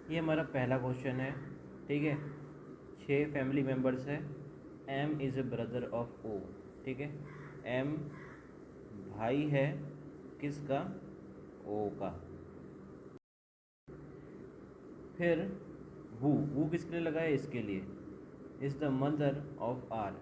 ये हमारा पहला क्वेश्चन है। ठीक है, 6 फैमिली मेम्बर्स है। M is a brother of O. ठीक है, एम भाई है किसका? ओ का। फिर वू किसके लिए लगा है? इसके लिए। Is the mother of R.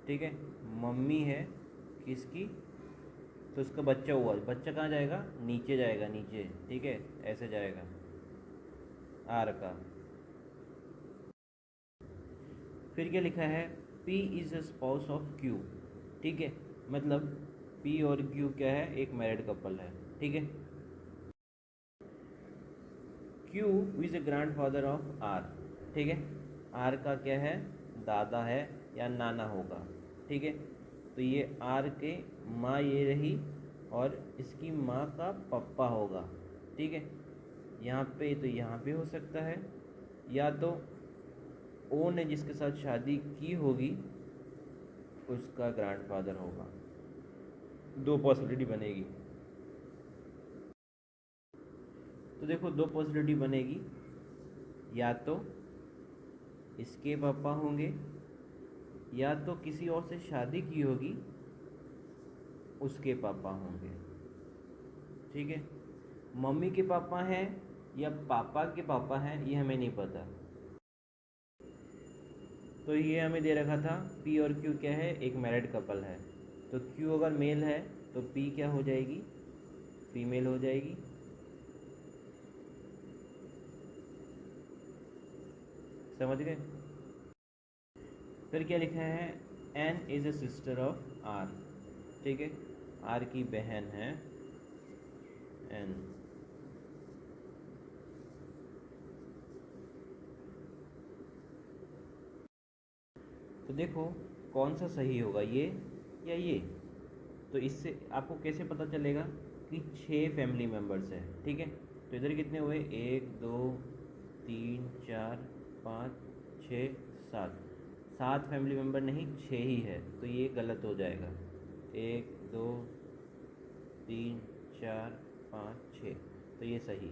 ठीक है, मम्मी है किसकी? तो उसका बच्चा हुआ, बच्चा कहाँ जाएगा? नीचे जाएगा, नीचे। ठीक है, ऐसे जाएगा आर का। फिर क्या लिखा है? P is a spouse of Q. ठीक है, मतलब पी और क्यू क्या है? एक मैरिड कपल है। ठीक है, Q is a grand father of R. ठीक है, आर का क्या है? दादा है या नाना होगा। ठीक है, तो ये आर के माँ ये रही और इसकी माँ का पप्पा होगा। ठीक है, यहाँ पे तो यहाँ पे हो सकता है, या तो ओ ने जिसके साथ शादी की होगी उसका ग्रैंडफादर होगा। दो पॉसिबिलिटी बनेगी। तो देखो, दो पॉसिबिलिटी बनेगी, या तो इसके पापा होंगे या तो किसी और से शादी की होगी उसके पापा होंगे। ठीक है, मम्मी के पापा हैं या पापा के पापा हैं ये हमें नहीं पता। तो ये हमें दे रखा था पी और क्यू क्या है? एक मैरिड कपल है। तो क्यू अगर मेल है तो पी क्या हो जाएगी? फीमेल हो जाएगी। समझ गए? फिर क्या लिखा है? N is a sister of R. ठीक है, आर की बहन है एन। तो देखो कौन सा सही होगा, ये या ये? तो इससे आपको कैसे पता चलेगा कि 6 फैमिली मेम्बर्स हैं? ठीक है, तो इधर कितने हुए? 1 2 3 4 5 6 7। 7 फैमिली मेम्बर नहीं, 6 ही है, तो ये गलत हो जाएगा। 1 2 3 4 5 6, तो ये सही।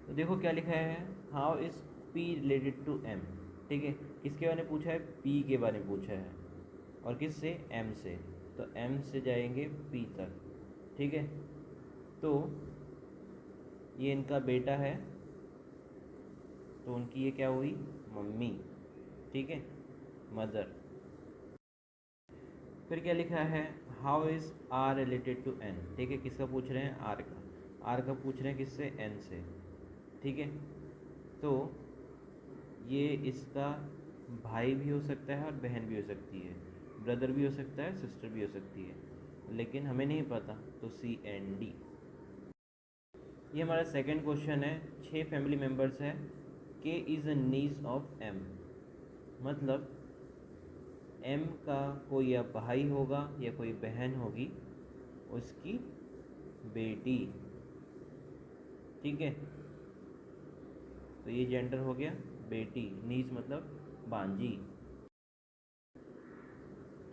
तो देखो क्या लिखा है? How is P related to M. ठीक है, किसके बारे में पूछा है? पी के बारे में पूछा है। और किससे? एम से। तो एम से जाएंगे पी तक। ठीक है, तो ये इनका बेटा है, तो उनकी ये क्या हुई? मम्मी। ठीक है, मदर। फिर क्या लिखा है? How is R related to N. ठीक है, किसका पूछ रहे हैं? आर का। आर का पूछ रहे हैं किससे? एन से। ठीक है, तो ये इसका भाई भी हो सकता है और बहन भी हो सकती है, ब्रदर भी हो सकता है, सिस्टर भी हो सकती है, लेकिन हमें नहीं पता, तो सी एंड डी। ये हमारा सेकंड क्वेश्चन है। 6 फैमिली मेम्बर्स है। K is a niece of M, मतलब एम का कोई या भाई होगा या कोई बहन होगी, उसकी बेटी। ठीक है, तो ये जेंडर हो गया बेटी, नीस मतलब बांजी।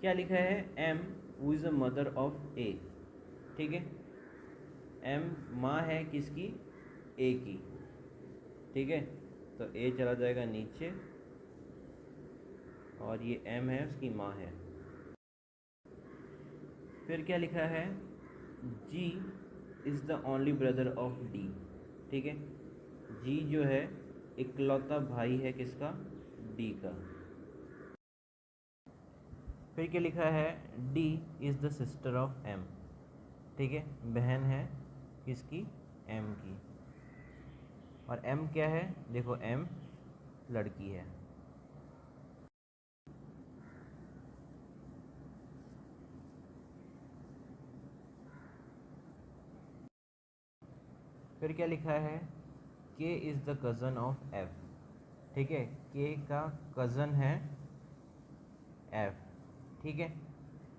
क्या लिखा है? M who is the mother of A. ठीक है, एम माँ है किसकी? ए की। ठीक है, तो ए चला जाएगा नीचे और ये एम है उसकी माँ है। फिर क्या लिखा है? G is the only brother of D. ठीक है, जी जो है इकलौता भाई है किसका? डी का। फिर क्या लिखा है? D is the sister of M. ठीक है, बहन है किसकी? एम की। और एम क्या है? देखो एम लड़की है। फिर क्या लिखा है? K is the cousin of F. ठीक है, के का कज़न है एफ। ठीक है,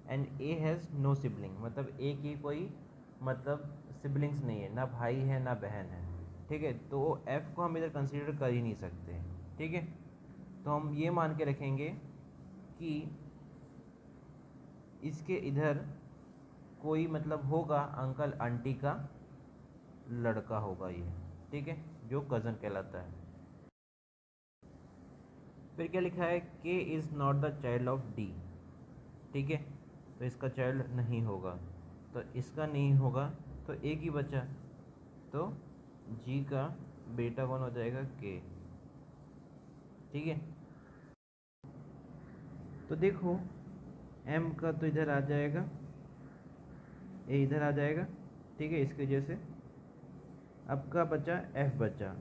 and A has no sibling, मतलब ए की कोई मतलब सिबलिंग्स नहीं है, ना भाई है ना बहन है। ठीक है, तो एफ को हम इधर कंसीडर कर ही नहीं सकते। ठीक है, तो हम ये मान के रखेंगे कि इसके इधर कोई मतलब होगा अंकल आंटी का लड़का होगा ये। ठीक है, जो कज़न कहलाता है। फिर क्या लिखा है, K is not the child of D, ठीक है, तो इसका चाइल्ड नहीं होगा, तो इसका नहीं होगा, तो एक ही बचा, तो जी का बेटा कौन हो जाएगा, के, ठीक है। तो देखो एम का तो इधर आ जाएगा, ए इधर आ जाएगा, ठीक है, इसकी वजह से अब का बचा एफ बचा,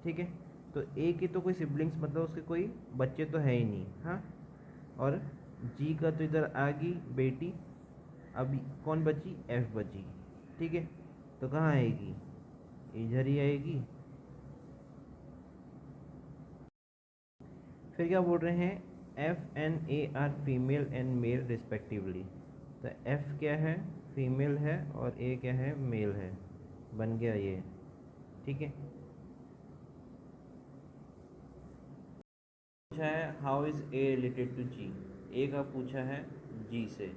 ठीक है। तो ए की तो कोई सिबलिंग्स मतलब उसके कोई बच्चे तो है ही नहीं, हाँ, और जी का तो इधर आ गई बेटी, अब कौन बची, एफ बची, ठीक है। तो कहाँ आएगी, इधर ही आएगी। फिर क्या बोल रहे हैं, F and A are female and male respectively, तो एफ क्या है, फीमेल है, और ए क्या है, मेल है, बन गया ये, ठीक है। पूछा है how is A related to G, A का पूछा है जी से,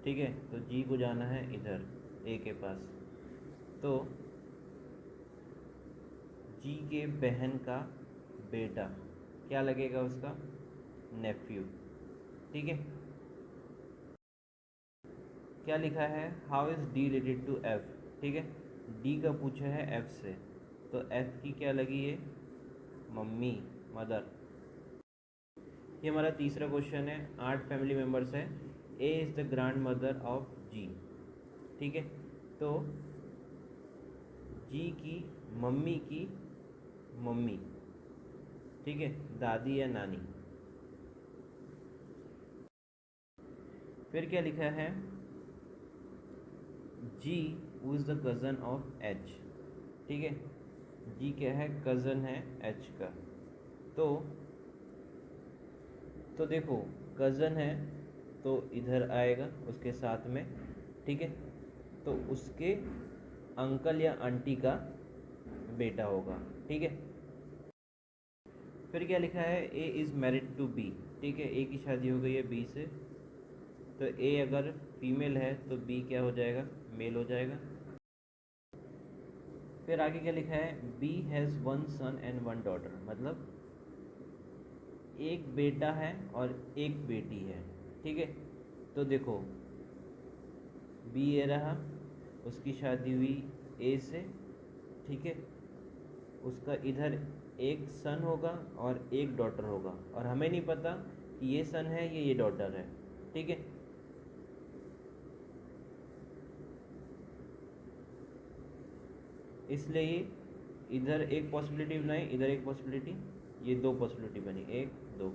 ठीक है, तो जी को जाना है इधर ए के पास, तो जी के बहन का बेटा क्या लगेगा, उसका नेफ्यू, ठीक है। क्या लिखा है, how is D related to F, ठीक है, डी का पूछा है एफ से, तो एफ की क्या लगी है, मम्मी, मदर। ये हमारा तीसरा क्वेश्चन है, 8 फैमिली मेम्बर्स है, A is the grand mother of G, ठीक है, तो जी की मम्मी, ठीक है, दादी या नानी। फिर क्या लिखा है, G is the cousin of H, ठीक है, जी क्या है, कज़न है एच का, तो देखो कज़न है तो इधर आएगा उसके साथ में, ठीक है, तो उसके अंकल या आंटी का बेटा होगा, ठीक है। फिर क्या लिखा है, A is married to B, ठीक है, ए की शादी हो गई है बी से, तो ए अगर फीमेल है तो बी क्या हो जाएगा, मेल हो जाएगा। फिर आगे क्या लिखा है, B has 1 son and 1 daughter, मतलब एक बेटा है और एक बेटी है, ठीक है। तो देखो बी ए रहा, उसकी शादी हुई ए से, ठीक है, उसका इधर एक सन होगा और एक डॉटर होगा, और हमें नहीं पता कि ये सन है ये डॉटर है, ठीक है। इसलिए ये इधर एक पॉसिबिलिटी बनाई, इधर एक पॉसिबिलिटी, ये 2 पॉसिबिलिटी बनी, 1 2।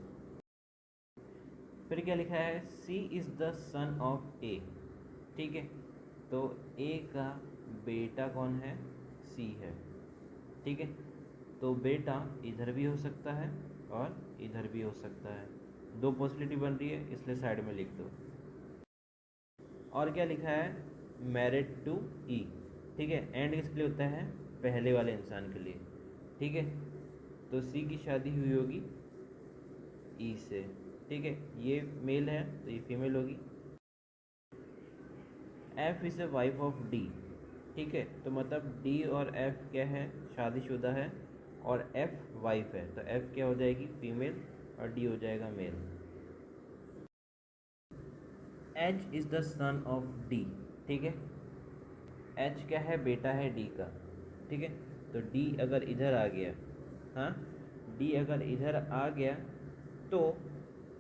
फिर क्या लिखा है, सी is the son of A, ठीक है, तो ए का बेटा कौन है, सी है, ठीक है। तो बेटा इधर भी हो सकता है और इधर भी हो सकता है, 2 पॉसिबिलिटी बन रही है, इसलिए साइड में लिख दो। और क्या लिखा है, मैरिड टू ई, ठीक है, एंड किसके लिए होता है, पहले वाले इंसान के लिए, ठीक है, तो सी की शादी हुई होगी ई से, ठीक है, ये मेल है तो ये फीमेल होगी। F is a wife of D, ठीक है, तो मतलब डी और एफ क्या है, शादीशुदा है, और एफ वाइफ है, तो एफ क्या हो जाएगी, फीमेल, और डी हो जाएगा male. H is the son of D, ठीक है, एच क्या है, बेटा है डी का, ठीक है, तो डी अगर इधर आ गया, हाँ, डी अगर इधर आ गया तो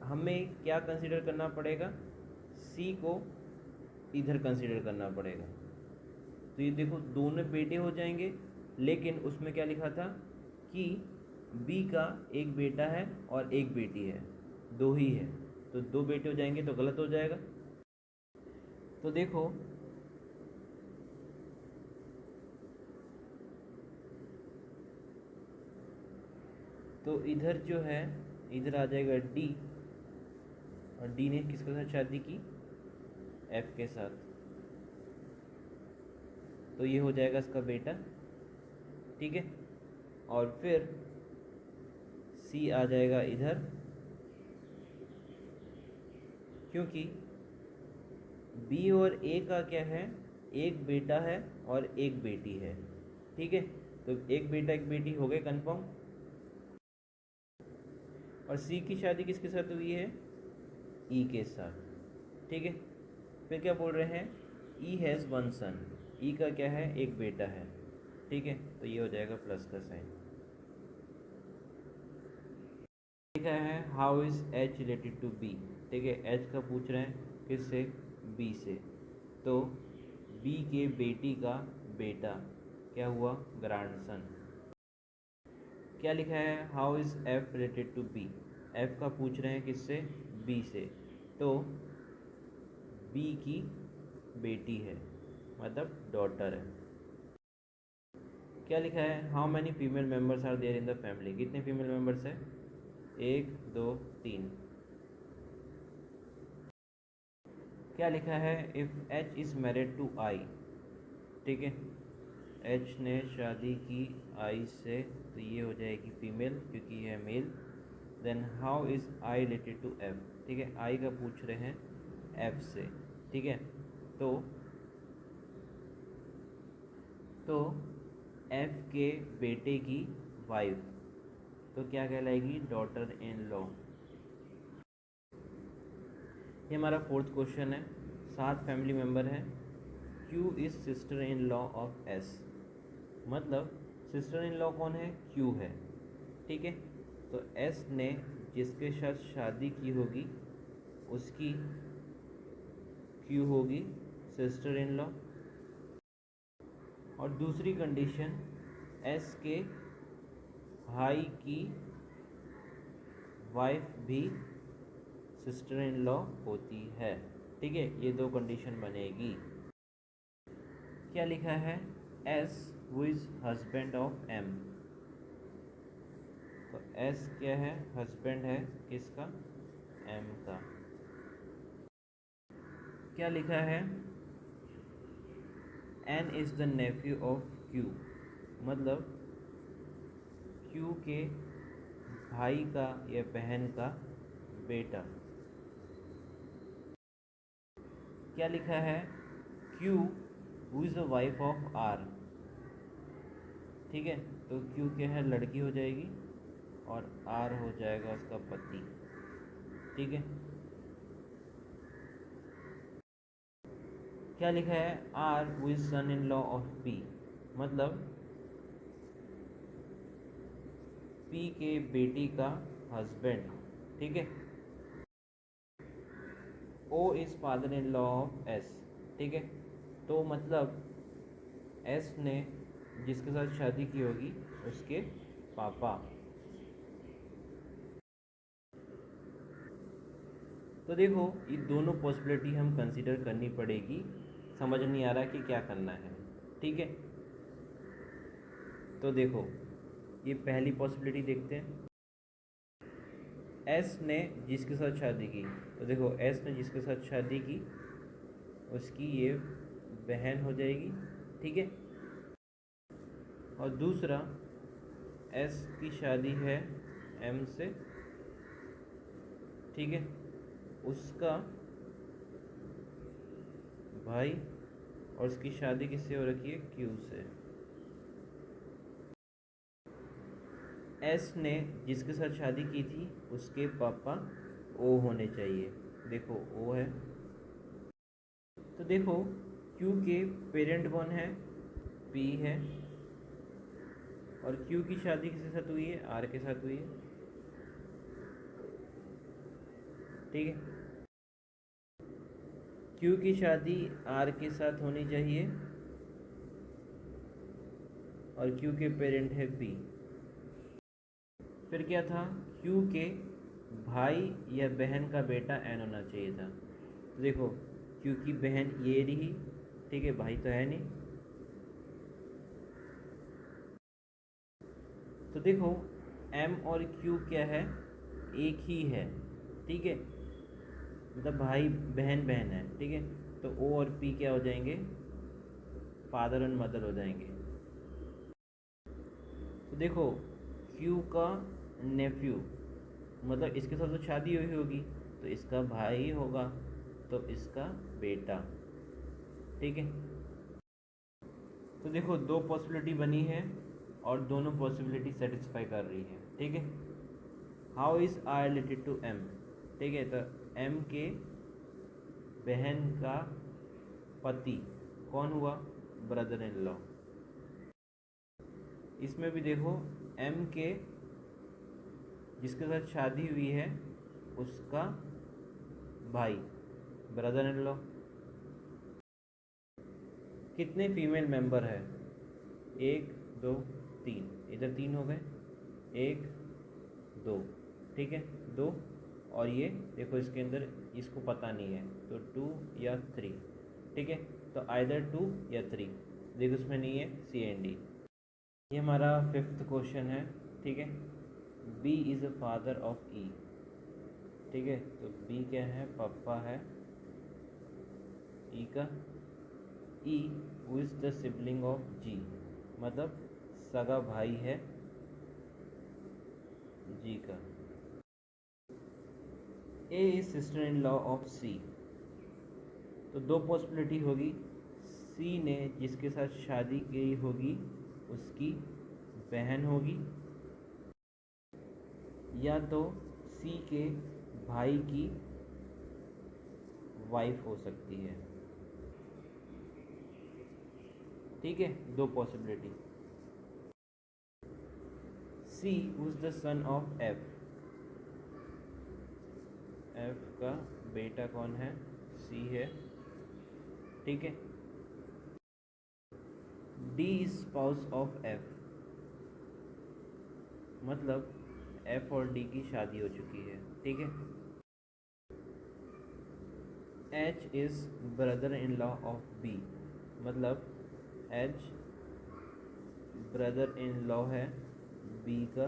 हमें क्या कंसीडर करना पड़ेगा, सी को इधर कंसीडर करना पड़ेगा। तो ये देखो दोनों बेटे हो जाएंगे, लेकिन उसमें क्या लिखा था कि बी का एक बेटा है और एक बेटी है, 2 ही है, तो 2 बेटे हो जाएंगे तो गलत हो जाएगा। तो देखो तो इधर जो है, इधर आ जाएगा डी, और डी ने किसके साथ शादी की, एफ के साथ, तो ये हो जाएगा इसका बेटा, ठीक है। और फिर सी आ जाएगा इधर, क्योंकि बी और ए का क्या है, एक बेटा है और एक बेटी है, ठीक है, तो एक बेटा एक बेटी हो गए कंफर्म। और सी की शादी किसके साथ हुई है, ई के साथ। ठीक है, फिर क्या बोल रहे हैं, ई हैज़ वन सन, ई का क्या है, एक बेटा है। ठीक है, तो ये हो जाएगा प्लस का साइन। लिखा है how is H related to B. ठीक है, एच का पूछ रहे हैं किससे, बी से। तो बी के बेटी का बेटा क्या हुआ, ग्रैंडसन। क्या लिखा है, how is F related to B. F का पूछ रहे हैं किससे, बी से। तो बी की बेटी है, मतलब डॉटर है। क्या लिखा है, how many female members are there in the family. कितने फीमेल मेम्बर्स है, 1 2 3। क्या लिखा है, if H is married to I. ठीक है, एच ने शादी की आई से, तो ये हो जाएगी फीमेल क्योंकि यह male. Then how is I related to F. ठीक है, आई का पूछ रहे हैं एफ से। ठीक है, तो एफ के बेटे की वाइफ तो क्या कहलाएगी, डॉटर इन लॉ। ये हमारा फोर्थ क्वेश्चन है। 7 फैमिली मेम्बर हैं। Q is sister in law of S, मतलब सिस्टर इन लॉ कौन है, क्यू है। ठीक है, तो एस ने जिसके साथ शादी की होगी उसकी क्यू होगी सिस्टर इन लॉ। और दूसरी कंडीशन, एस के भाई की वाइफ भी सिस्टर इन लॉ होती है। ठीक है, ये 2 कंडीशन बनेगी। क्या लिखा है, S who is husband of M. तो एस क्या है, हस्बैंड है किसका, एम का। क्या लिखा है, N is the nephew of Q, मतलब क्यू के भाई का या बहन का बेटा। क्या लिखा है, Q who is the wife of R. ठीक है, तो क्यू क्या है, लड़की हो जाएगी और आर हो जाएगा उसका पति। ठीक है, क्या लिखा है, R who is son in law of P, मतलब पी के बेटी का हस्बैंड। ठीक है, O is father in law of S. ठीक है, तो मतलब एस ने जिसके साथ शादी की होगी उसके पापा। तो देखो ये दोनों पॉसिबिलिटी हम कंसीडर करनी पड़ेगी, समझ नहीं आ रहा कि क्या करना है। ठीक है, तो देखो ये पहली पॉसिबिलिटी देखते हैं, एस ने जिसके साथ शादी की। तो देखो एस ने जिसके साथ शादी की उसकी ये बहन हो जाएगी। ठीक है, और दूसरा, एस की शादी है एम से। ठीक है, उसका भाई, और उसकी शादी किससे हो रखी है, क्यू से। एस ने जिसके साथ शादी की थी उसके पापा ओ होने चाहिए। देखो ओ है, तो देखो क्यू के पेरेंट कौन है, पी है, और क्यू की शादी किसके साथ हुई है, आर के साथ हुई है। ठीक है, क्यू की शादी आर के साथ होनी चाहिए और क्यू के पेरेंट है पी। फिर क्या था, क्यू के भाई या बहन का बेटा एन होना चाहिए था। तो देखो क्यू की बहन ये रही। ठीक है, भाई तो है नहीं। तो देखो एम और क्यू क्या है, एक ही है। ठीक है, मतलब भाई बहन बहन है। ठीक है, तो ओ और पी क्या हो जाएंगे, फादर एंड मदर हो जाएंगे। तो देखो क्यू का नेफ्यू, मतलब इसके साथ तो शादी हुई होगी तो इसका भाई होगा, तो इसका बेटा। ठीक है, तो देखो 2 पॉसिबिलिटी बनी है, और दोनों पॉसिबिलिटी सेटिस्फाई कर रही है, ठीक है। How is R related to M, ठीक है, तो एम के बहन का पति कौन हुआ, ब्रदर इन लॉ। इसमें भी देखो एम के जिसके साथ शादी हुई है उसका भाई, ब्रदर इन लॉ। कितने फीमेल मेंबर है, 1 2 3, इधर 3 हो गए, 1 2, ठीक है, 2, और ये देखो इसके अंदर इसको पता नहीं है तो 2 या 3, ठीक है, तो आइदर 2 या 3, देखो उसमें नहीं है सी एंड डी। ये हमारा 5th क्वेश्चन है, ठीक है। B is a father of E, ठीक है, तो बी क्या है, पापा है ई का। E who is the sibling of G, मतलब सगा भाई है जी का। A is sister in law of C, तो दो पॉसिबिलिटी होगी, सी ने जिसके साथ शादी की होगी उसकी बहन होगी, या तो सी के भाई की वाइफ हो सकती है, ठीक है, दो possibility. C is the son of F, F का बेटा कौन है, सी है, ठीक है। D is spouse of F, मतलब एफ और डी की शादी हो चुकी है, ठीक है। H is brother in law of B, मतलब एच ब्रदर इन लॉ है बी का।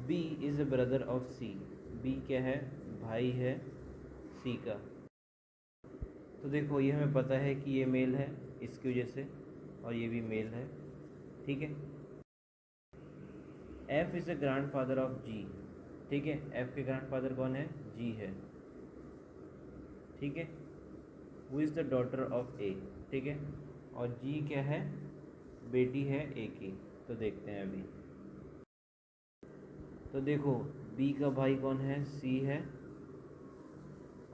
B is a brother of C, B क्या है, भाई है सी का। तो देखो ये हमें पता है कि ये मेल है इसकी वजह से, और ये भी मेल है, ठीक है। F is a grand father of G, ठीक है, एफ के ग्रैंड फादर कौन है, जी है, ठीक है। Who is the daughter of A, ठीक है, और जी क्या है, बेटी है ए की। तो देखते हैं अभी, तो देखो बी का भाई कौन है, सी है,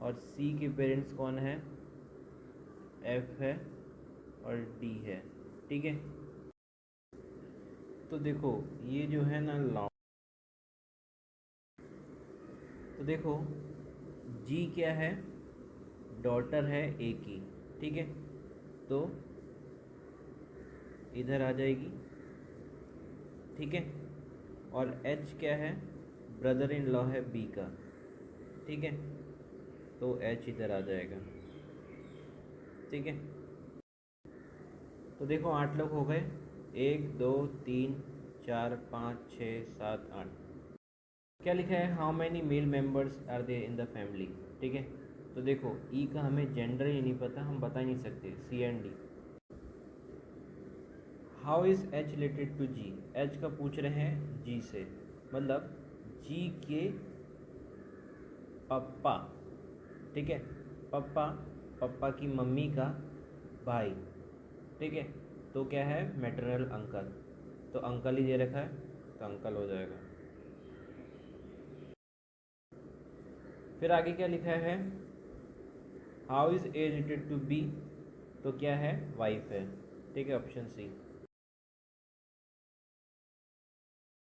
और सी के पेरेंट्स कौन है, एफ है और डी है, ठीक है। तो देखो ये जो है ना लॉ, तो देखो जी क्या है, डॉटर है ए की, ठीक है, तो इधर आ जाएगी, ठीक है। और एच क्या है, ब्रदर इन लॉ है बी का, ठीक है, तो एच इधर आ जाएगा, ठीक है। तो देखो 8 लोग हो गए, 1 2 3 4 5 6 7 8। क्या लिखा है, how many male members are there in the family, ठीक है। तो देखो ई का हमें जेंडर ही नहीं पता, हम बता नहीं सकते, C and D. How is H related to G, H का पूछ रहे हैं जी से, मतलब जी के पप्पा, ठीक है, पप्पा, पप्पा की मम्मी का भाई, ठीक है, तो क्या है, मैटरनल अंकल, तो अंकल ही दे रखा है तो अंकल हो जाएगा। फिर आगे क्या लिखा है, how is A related to B, तो क्या है, वाइफ है, ठीक है, ऑप्शन सी।